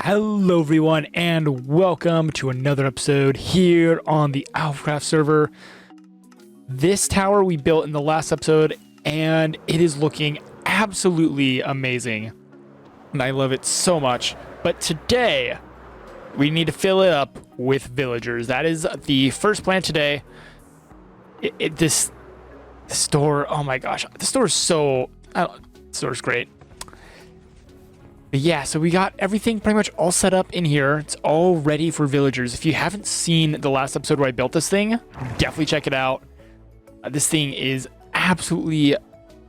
Hello everyone and welcome to another episode here on the Alphacraft server. This tower we built in the last episode and it is looking absolutely amazing. And I love it so much. But today we need to fill it up with villagers. That is the first plan today. This store, oh my gosh, the store is so, the store's great. But yeah, so we got everything pretty much all set up in here. It's all ready for villagers. If you haven't seen the last episode where I built this thing, definitely check it out. This thing is absolutely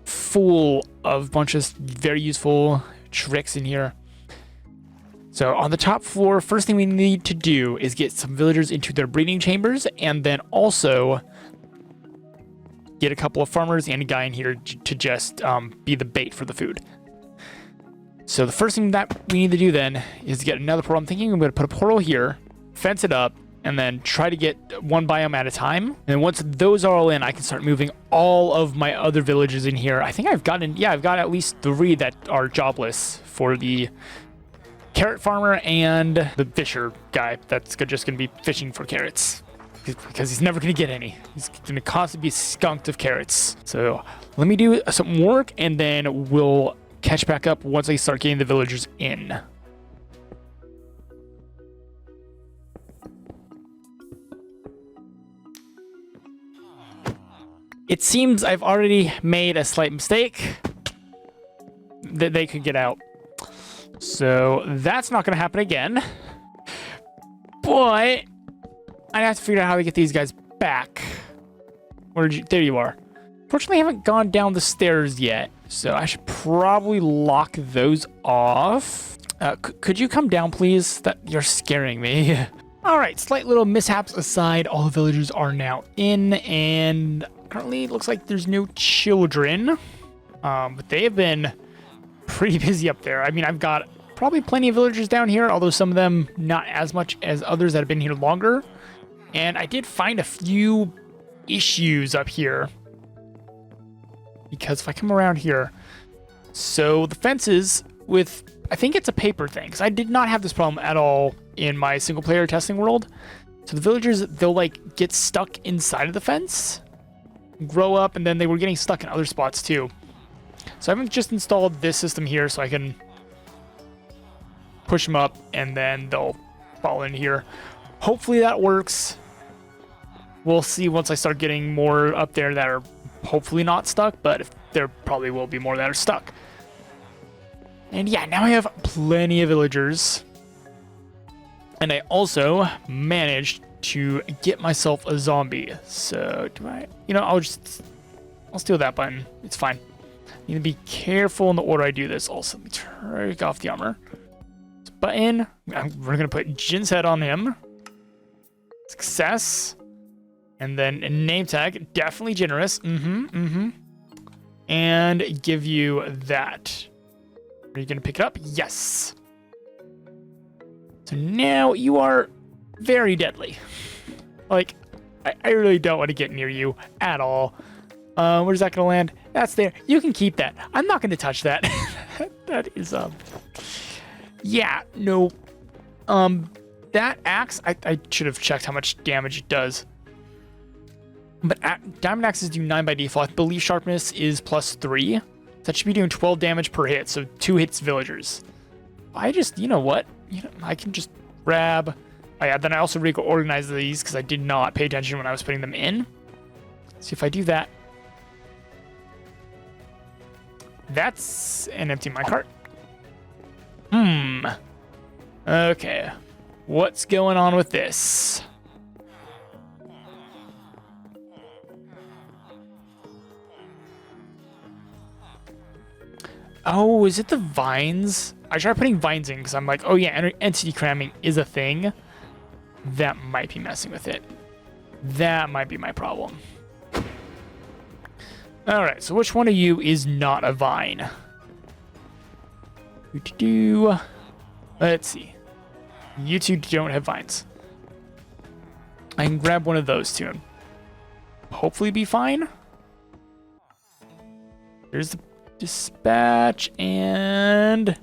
full of a bunch of very useful tricks in here. So on the top floor, first thing we need to do is get some villagers into their breeding chambers, and then also get a couple of farmers and a guy in here to just be the bait for the food. So the first thing that we need to do then is get another portal. I'm thinking I'm going to put a portal here, fence it up, and then try to get one biome at a time. And once those are all in, I can start moving all of my other villages in here. I think I've got at least 3 that are jobless for the carrot farmer and the fisher guy that's just going to be fishing for carrots. Because he's never going to get any. He's going to constantly be skunked of carrots. So let me do some work and then we'll catch back up once I start getting the villagers in. It seems I've already made a slight mistake that they could get out. So that's not going to happen again. But I have to figure out how to get these guys back. Where did you? There you are. Fortunately, I haven't gone down the stairs yet, so I should probably lock those off. Could you come down, please? You're scaring me. All right, slight little mishaps aside, all the villagers are now in, and currently it looks like there's no children, but they have been pretty busy up there. I mean, I've got probably plenty of villagers down here, although some of them not as much as others that have been here longer. And I did find a few issues up here. Because if I come around here, so the fences with, I think it's a paper thing, because I did not have this problem at all in my single player testing world. So the villagers, they'll like get stuck inside of the fence, grow up, and then they were getting stuck in other spots too. So I've just installed this system here so I can push them up and then they'll fall in here. Hopefully that works. We'll see once I start getting more up there that are hopefully not stuck, but there probably will be more that are stuck. And yeah, now I have plenty of villagers. And I also managed to get myself a zombie. So do I, I'll steal that button. It's fine. Need to be careful in the order I do this. Also, let me take off the armor. This button, we're going to put Jin's head on him. Success. And then a name tag, definitely generous. And give you that. Are you going to pick it up? Yes. So now you are very deadly. Like, I really don't want to get near you at all. Where's that going to land? That's there. You can keep that. I'm not going to touch that. That is, yeah, no. That axe, I should have checked how much damage it does. But diamond axes do 9 by default. I believe sharpness is +3. That should be doing 12 damage per hit, so 2 hits villagers. I just, you know what? I can just grab. Oh yeah, then I also reorganize these because I did not pay attention when I was putting them in. See if I do that. That's an empty minecart. Okay. What's going on with this? Oh, is it the vines? I tried putting vines in because I'm like, oh yeah, entity cramming is a thing. That might be messing with it. That might be my problem. All right, so which one of you is not a vine? Let's see. You two don't have vines. I can grab one of those two and hopefully be fine. Here's the dispatch and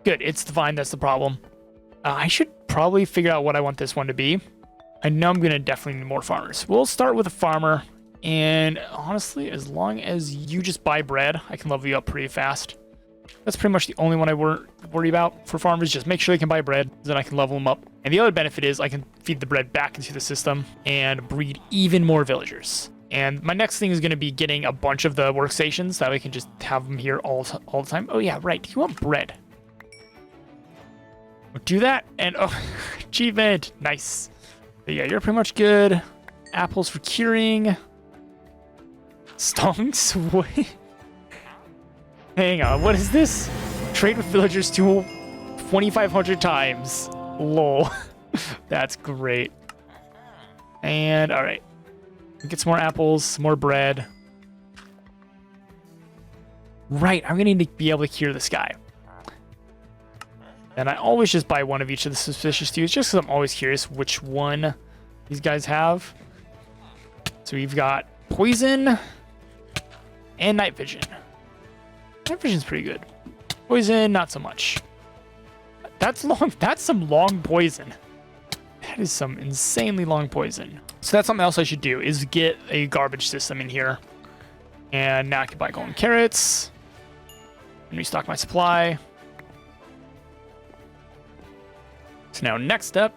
Good, it's the vine that's the problem. I should probably figure out what I want this one to be. I know I'm gonna definitely need more farmers. We'll start with a farmer, and honestly, as long as you just buy bread, I can level you up pretty fast. That's pretty much the only one I worry about for farmers. Just make sure they can buy bread, then I can level them up. And the other benefit is I can feed the bread back into the system and breed even more villagers. And my next thing is going to be getting a bunch of the workstations. That way I can just have them here all the time. Oh yeah, right. Do you want bread? We'll do that. And oh, achievement. Nice. But yeah, you're pretty much good. Apples for curing. Stonks? What? Hang on, what is this? Trade with villagers 2,500 times. Lol. That's great. And all right. Get some more apples, some more bread. Right, I'm gonna need to be able to cure this guy. And I always just buy one of each of the suspicious dudes, just because I'm always curious which one these guys have. So we've got poison and night vision. Night vision's pretty good. Poison, not so much. That's long. That's some long poison. That is some insanely long poison. So that's something else I should do, is get a garbage system in here. And now I can buy golden carrots. And restock my supply. So now next step,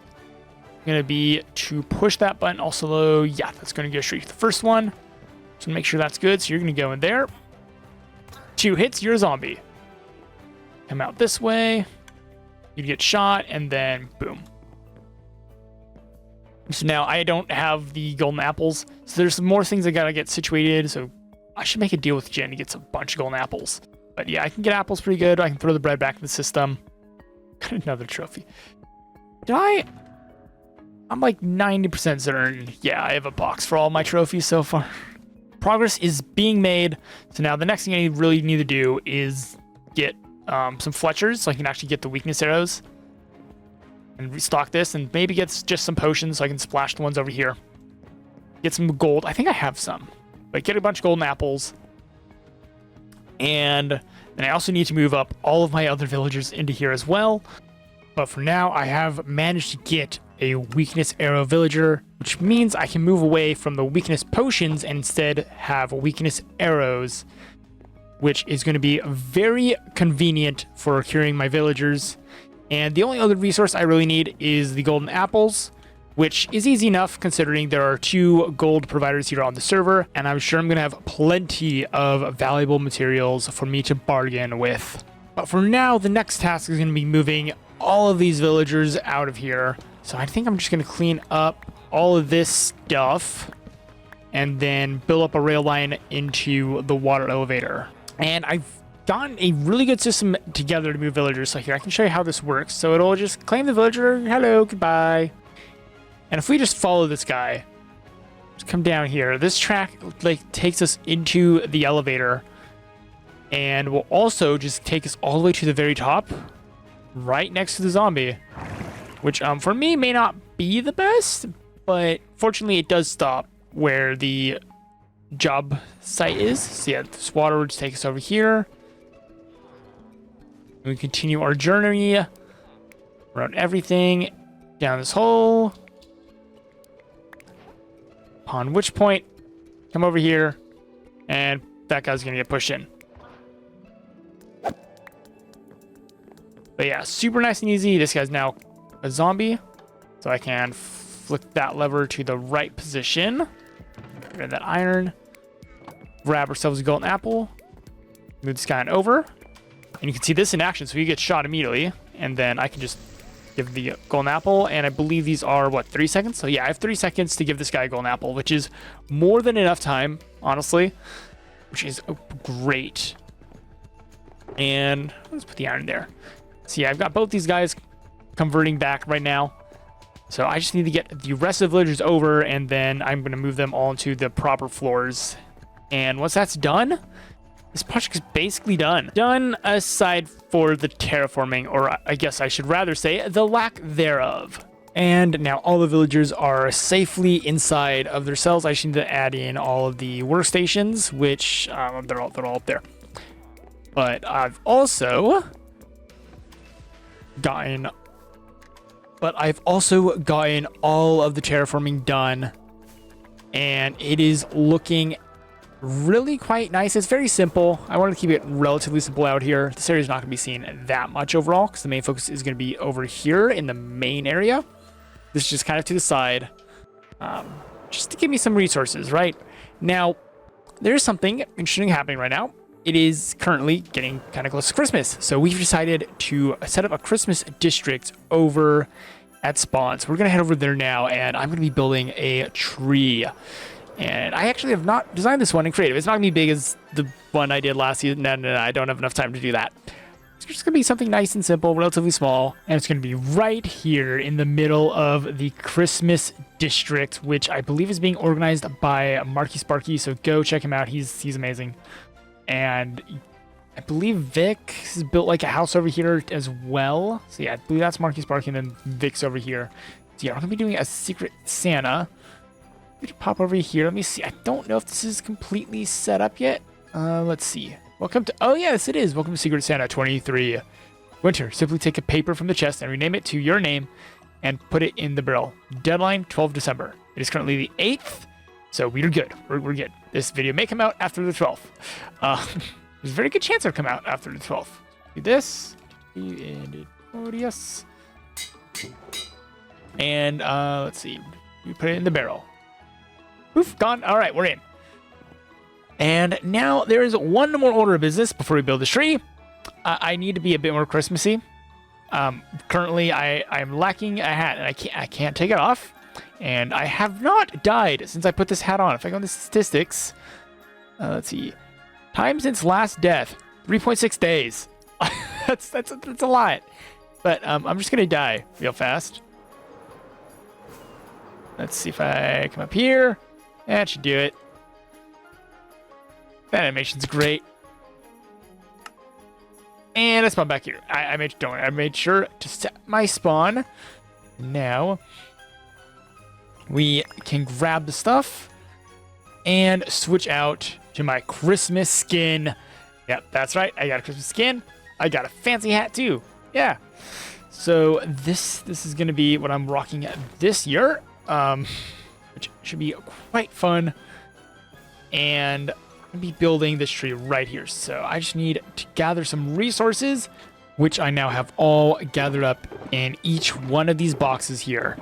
going to be to push that button also. Yeah, that's going to go straight to the first one. So make sure that's good. So you're going to go in there. 2 hits, you're a zombie. Come out this way. You get shot, and then boom. So now I don't have the golden apples. So there's some more things I gotta get situated. So I should make a deal with Jen to get a bunch of golden apples. But yeah, I can get apples pretty good. I can throw the bread back in the system. Got another trophy. Did I? I'm like 90% certain. Yeah, I have a box for all my trophies so far. Progress is being made. So now the next thing I really need to do is get some Fletchers so I can actually get the weakness arrows. And restock this, and maybe get just some potions so I can splash the ones over here. Get some gold. I think I have some. But get a bunch of golden apples. And then I also need to move up all of my other villagers into here as well. But for now, I have managed to get a weakness arrow villager, which means I can move away from the weakness potions and instead have weakness arrows, which is going to be very convenient for curing my villagers. And the only other resource I really need is the golden apples, which is easy enough considering there are 2 gold providers here on the server, and I'm sure I'm going to have plenty of valuable materials for me to bargain with. But for now, the next task is going to be moving all of these villagers out of here. So I think I'm just going to clean up all of this stuff and then build up a rail line into the water elevator. And I've gotten a really good system together to move villagers. So here, I can show you how this works. So it'll just claim the villager. Hello, goodbye. And if we just follow this guy, just come down here. This track like takes us into the elevator and will also just take us all the way to the very top, right next to the zombie, which for me may not be the best, but fortunately it does stop where the job site is. So yeah, this water will just take us over here. We continue our journey around everything down this hole, upon which point come over here and that guy's gonna get pushed in. But yeah, super nice and easy. This guy's now a zombie, so I can flick that lever to the right position, grab that iron, grab ourselves a golden apple, move this guy on over. And you can see this in action, so he gets shot immediately. And then I can just give the golden apple. And I believe these are, what, 3 seconds? So yeah, I have 3 seconds to give this guy a golden apple, which is more than enough time, honestly. Which is great. And let's put the iron there. So yeah, I've got both these guys converting back right now. So I just need to get the rest of the villagers over, and then I'm going to move them all into the proper floors. And once that's done, this project is basically done. Done aside for the terraforming, or I guess I should rather say the lack thereof. And now all the villagers are safely inside of their cells. I just need to add in all of the workstations, which they're all up there. But I've also gotten, but I've also gotten all of the terraforming done, and it is looking really quite nice. It's very simple. I wanted to keep it relatively simple out here. This area is not going to be seen that much overall because the main focus is going to be over here in the main area. This is just kind of to the side, just to give me some resources. Right now, there's something interesting happening right now. It is currently getting kind of close to Christmas, so we've decided to set up a Christmas district over at spawn. So we're gonna head over there now, and I'm gonna be building a tree. And I actually have not designed this one in creative. It's not gonna be big as the one I did last season. No, I don't have enough time to do that. It's just gonna be something nice and simple, relatively small, and it's gonna be right here in the middle of the Christmas district, which I believe is being organized by Marky Sparky. So go check him out. He's amazing. And I believe Vic has built like a house over here as well. So yeah, I believe that's Marky Sparky, and then Vic's over here. So yeah, we're gonna be doing a secret Santa. We can pop over here. Let me see. I don't know if this is completely set up yet. Let's see. Welcome to... Oh, yes, it is. Welcome to Secret Santa 23. Winter. Simply take a paper from the chest and rename it to your name and put it in the barrel. Deadline, 12 December. It is currently the 8th, so we're good. We're good. This video may come out after the 12th. There's a very good chance it'll come out after the 12th. Do this. Yes. And, let's see. We put it in the barrel. Oof, gone. All right, we're in. And now there is one more order of business before we build the tree. I need to be a bit more Christmassy. Currently, I'm lacking a hat, and I can't take it off. And I have not died since I put this hat on. If I go into statistics, let's see. Time since last death, 3.6 days. that's a lot. But I'm just gonna die real fast. Let's see if I come up here. That should do it. That animation's great. And I spawn back here. I made sure to set my spawn. Now we can grab the stuff and switch out to my Christmas skin. Yep, that's right. I got a Christmas skin. I got a fancy hat too. Yeah. So this is gonna be what I'm rocking this year. Which should be quite fun. And I'm gonna be building this tree right here. So I just need to gather some resources, which I now have all gathered up in each one of these boxes here.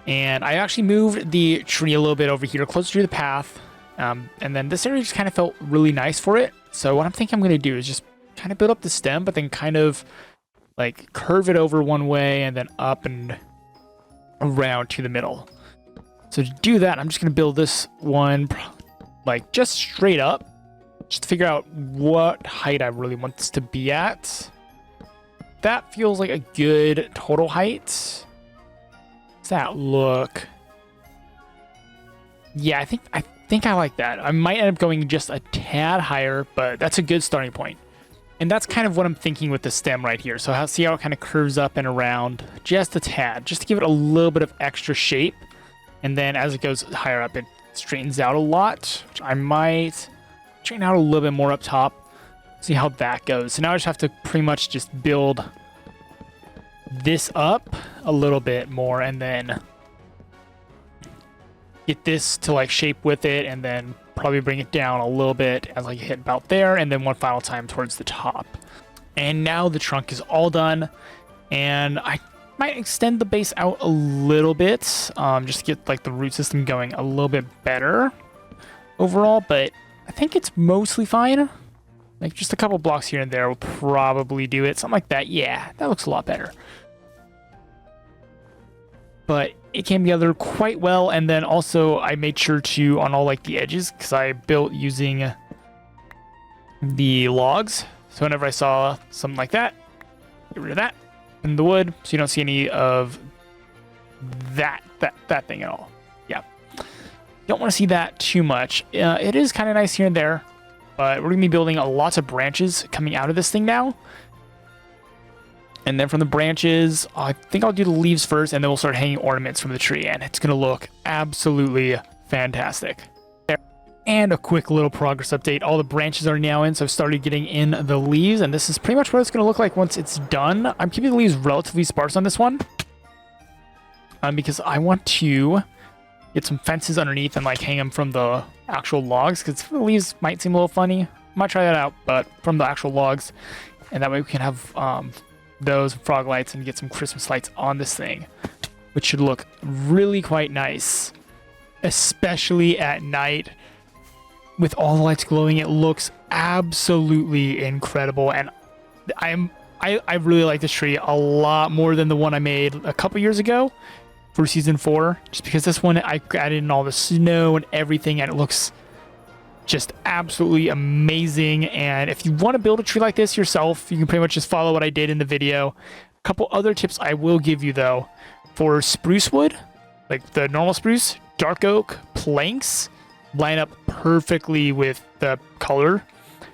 And I actually moved the tree a little bit over here, closer to the path. And then this area just kind of felt really nice for it. So what I'm thinking I'm gonna do is just kind of build up the stem, but then kind of like curve it over one way and then up and around to the middle. So to do that, I'm just going to build this one like just straight up, just to figure out what height I really want this to be at. That feels like a good total height. Does that look? Yeah, I think I like that. I might end up going just a tad higher, but that's a good starting point. And that's kind of what I'm thinking with the stem right here. So see how it kind of curves up and around just a tad, just to give it a little bit of extra shape. And then as it goes higher up, it straightens out a lot, which I might straighten out a little bit more up top. See how that goes. So now I just have to pretty much just build this up a little bit more and then get this to like shape with it, and then probably bring it down a little bit as I hit about there, and then one final time towards the top. And now the trunk is all done, and I might extend the base out a little bit, just to get like the root system going a little bit better overall, but I think it's mostly fine. Like just a couple blocks here and there will probably do it. Something like that. Yeah, that looks a lot better. But it came together quite well, and then also I made sure to, on all like the edges, because I built using the logs. So whenever I saw something like that, get rid of that in the wood, so you don't see any of that thing at all. Yeah, don't want to see that too much. It is kind of nice here and there, but we're gonna be building lots of branches coming out of this thing now. And then from the branches, I think I'll do the leaves first, and then we'll start hanging ornaments from the tree, and it's going to look absolutely fantastic. And a quick little progress update. All the branches are now in, so I've started getting in the leaves, and this is pretty much what it's going to look like once it's done. I'm keeping the leaves relatively sparse on this one, because I want to get some fences underneath and like hang them from the actual logs, because the leaves might seem a little funny. I might try that out, but from the actual logs, and that way we can have those frog lights and get some Christmas lights on this thing, which should look really quite nice, especially at night. With all the lights glowing, it looks absolutely incredible, and I really like this tree a lot more than the one I made a couple years ago for season 4, just because this one I added in all the snow and everything, and it looks just absolutely amazing. And if you want to build a tree like this yourself, you can pretty much just follow what I did in the video. A couple other tips I will give you though: for spruce wood, like the normal spruce, dark oak planks line up perfectly with the color,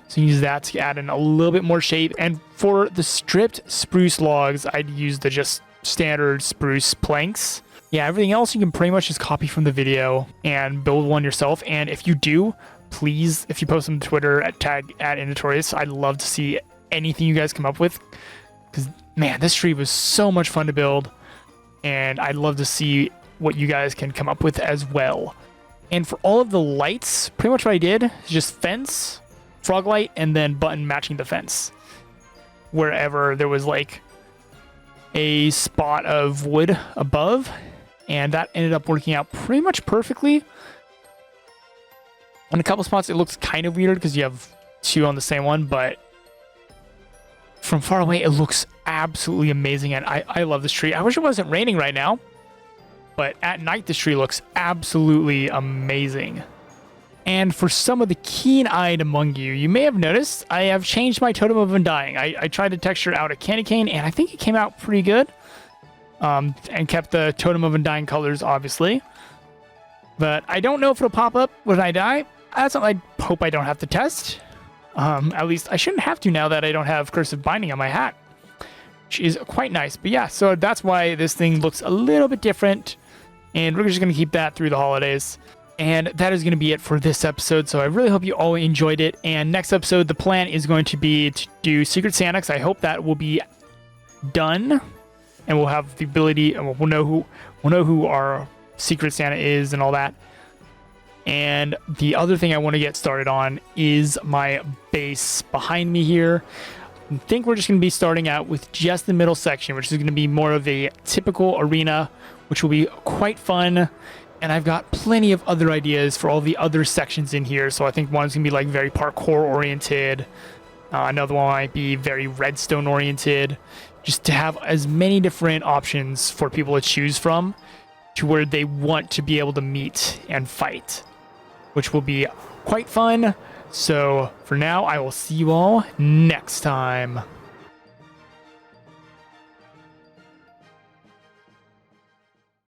so use that to add in a little bit more shape. And for the stripped spruce logs, I'd use the just standard spruce planks. Yeah, everything else you can pretty much just copy from the video and build one yourself. And if you do, please, if you post them to Twitter at @Inventorious, I'd love to see anything you guys come up with, because man, this tree was so much fun to build, and I'd love to see what you guys can come up with as well. And for all of the lights, pretty much what I did is just fence, frog light, and then button matching the fence. Wherever there was like a spot of wood above, and that ended up working out pretty much perfectly. In a couple spots, it looks kind of weird because you have 2 on the same one, but from far away, it looks absolutely amazing, and I love this tree. I wish it wasn't raining right now, but at night, this tree looks absolutely amazing. And for some of the keen-eyed among you, you may have noticed I have changed my Totem of Undying. I tried to texture out a candy cane, and I think it came out pretty good. And kept the Totem of Undying colors, obviously. But I don't know if it'll pop up when I die. That's something I hope I don't have to test. At least I shouldn't have to now that I don't have Cursive Binding on my hat, which is quite nice. But yeah, so that's why this thing looks a little bit different, and we're just going to keep that through the holidays. And that is going to be it for this episode, so I really hope you all enjoyed it. And next episode, the plan is going to be to do Secret Santa, because I hope that will be done, and we'll have the ability, and we'll know who our Secret Santa is and all that. And the other thing I want to get started on is my base behind me here. I think we're just going to be starting out with just the middle section, which is going to be more of a typical arena, which will be quite fun. And I've got plenty of other ideas for all the other sections in here. So I think one's going to be like very parkour oriented. Another one might be very redstone oriented. Just to have as many different options for people to choose from, to where they want to be able to meet and fight, which will be quite fun. So for now, I will see you all next time.